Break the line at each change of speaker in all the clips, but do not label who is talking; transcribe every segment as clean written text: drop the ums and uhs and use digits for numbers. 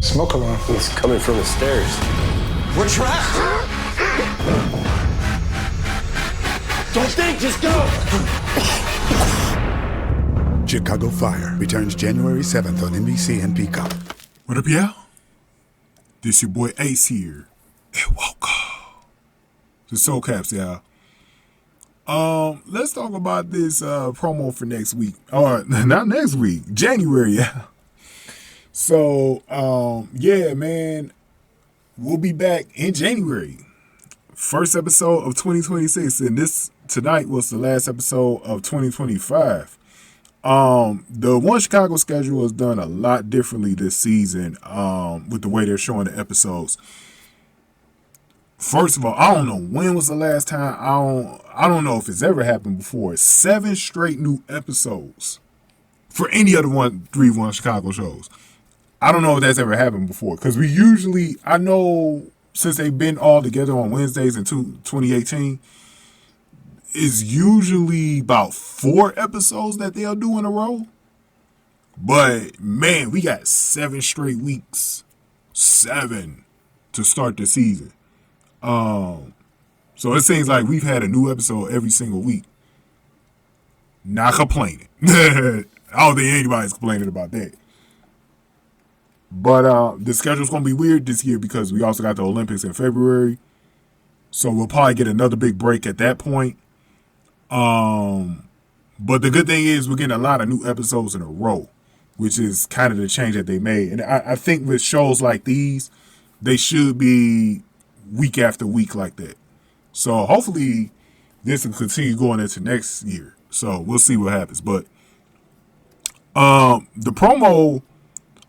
Smoke alarm.
It's coming from the stairs.
We're trapped! Don't think, just go!
Chicago Fire returns January 7th on NBC and Peacock.
What up, y'all? This your boy Ace here. And welcome to Soul Caps, y'all. Let's talk about this promo for next week. Or not next week, January, yeah. So, yeah, man, we'll be back in January. First episode of 2026, and this tonight was the last episode of 2025. The One Chicago schedule is done a lot differently this season, with the way they're showing the episodes. First of all, I don't know when was the last time. I don't know if it's ever happened before. 7 straight new episodes for any other One Chicago shows. I don't know if that's ever happened before, because we usually, I know since they've been all together on Wednesdays in 2018, it's usually about 4 episodes that they'll do in a row. But man, we got 7 straight weeks. 7 to start the season. So it seems like we've had a new episode every single week. Not complaining. I don't think anybody's complaining about that. But the schedule's going to be weird this year because we also got the Olympics in February. So we'll probably get another big break at that point. But the good thing is we're getting a lot of new episodes in a row, which is kind of the change that they made. And I think with shows like these, they should be week after week like that. So hopefully this will continue going into next year. So we'll see what happens. But the promo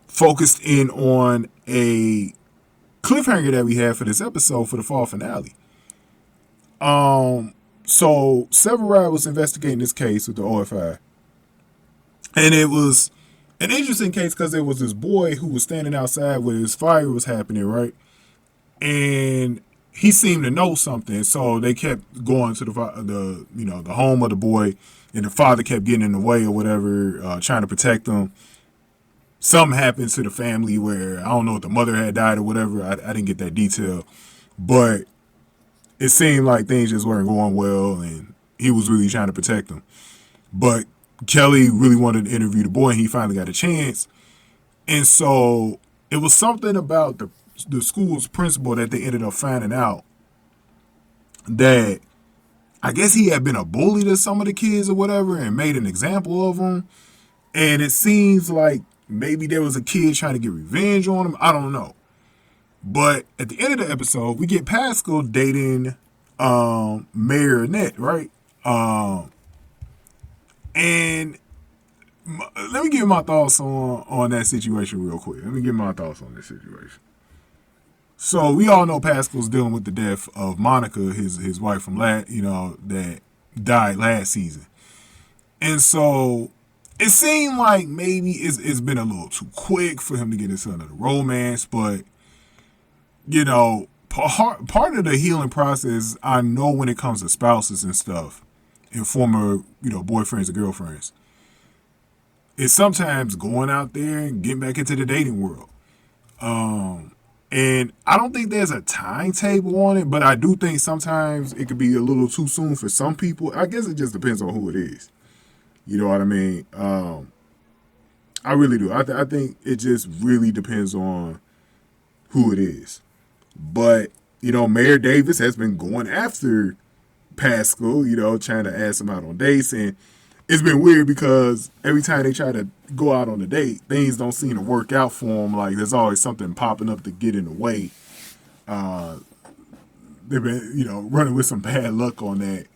focused in on a cliffhanger that we had for this episode for the fall finale. So Severide was investigating this case with the OFI. And it was an interesting case because there was this boy who was standing outside where this fire was happening, right? And he seemed to know something, so they kept going to the home of the boy, and the father kept getting in the way or whatever, trying to protect him. Something happened to the family where, I don't know if the mother had died or whatever. I didn't get that detail. But it seemed like things just weren't going well, and he was really trying to protect them. But Kelly really wanted to interview the boy, and he finally got a chance. And so it was something about the school's principal that they ended up finding out that I guess he had been a bully to some of the kids or whatever and made an example of them. And it seems like maybe there was a kid trying to get revenge on him. I don't know. But at the end of the episode, we get Pascal dating Mayor Annette, right? And let me give my thoughts on that situation real quick. Let me give my thoughts on this situation. So we all know Pascal's dealing with the death of Monica, his wife from that died last season. And so it seemed like maybe it's been a little too quick for him to get into another romance, but part of the healing process, I know when it comes to spouses and stuff, and former, boyfriends or girlfriends, it's sometimes going out there and getting back into the dating world. And I don't think there's a timetable on it, but I do think sometimes it could be a little too soon for some people. I guess it just depends on who it is. You know what I mean? I really do. I think it just really depends on who it is. But, Mayor Davis has been going after Pascal, trying to ask him out on dates. And it's been weird because every time they try to go out on a date, things don't seem to work out for them. Like, there's always something popping up to get in the way. They've been, running with some bad luck on that.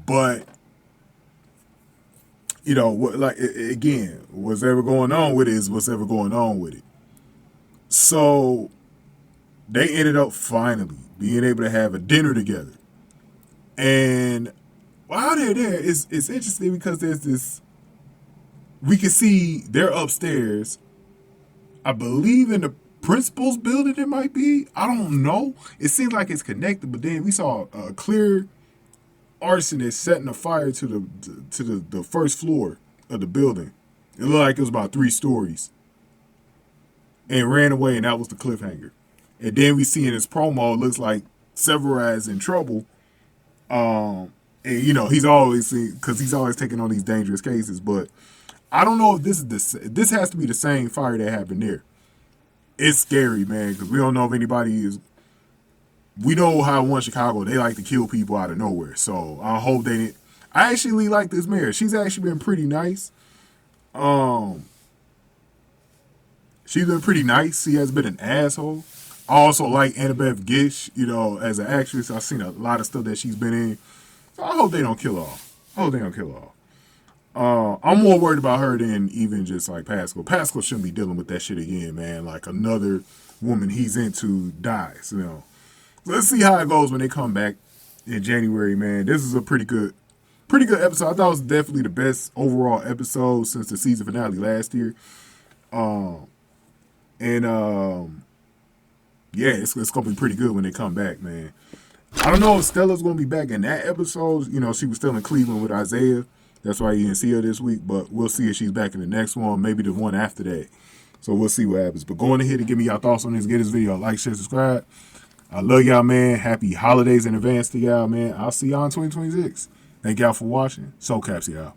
But, again, what's ever going on with it is what's ever going on with it. So they ended up finally being able to have a dinner together. And while they're there, it's interesting because there's this, we can see they're upstairs, I believe in the principal's building it might be. I don't know. It seems like it's connected, but then we saw a clear arsonist setting a fire to the first floor of the building. It looked like it was about 3 stories. and ran away, and that was the cliffhanger. And then we see in his promo, it looks like Severide's in trouble. And you know, he's always taking on these dangerous cases, but I don't know if this has to be the same fire that happened there. It's scary, man, because we don't know if anybody is. We know how in Chicago they like to kill people out of nowhere, so I hope they didn't. I actually like this mayor. She's actually been pretty nice. She's been pretty nice. She has been an asshole. I also like Annabeth Gish, you know, as an actress. I've seen a lot of stuff that she's been in. So I hope they don't kill her off. I'm more worried about her than even just like Pascal. Pascal shouldn't be dealing with that shit again, man. Like another woman he's into dies, you know. Let's see how it goes when they come back in January, man. This is a pretty good episode. I thought it was definitely the best overall episode since the season finale last year. Yeah, it's gonna be pretty good when they come back, man. I don't know if Stella's gonna be back in that episode. You know, she was still in Cleveland with Isaiah. That's why you didn't see her this week, but we'll see if she's back in the next one, maybe the one after that. So we'll see what happens. But go on ahead and give me your thoughts on this. Get this video a like, share, subscribe. I love y'all, man. Happy holidays in advance to y'all, man. I'll see y'all in 2026. Thank y'all for watching. Soul Caps, y'all.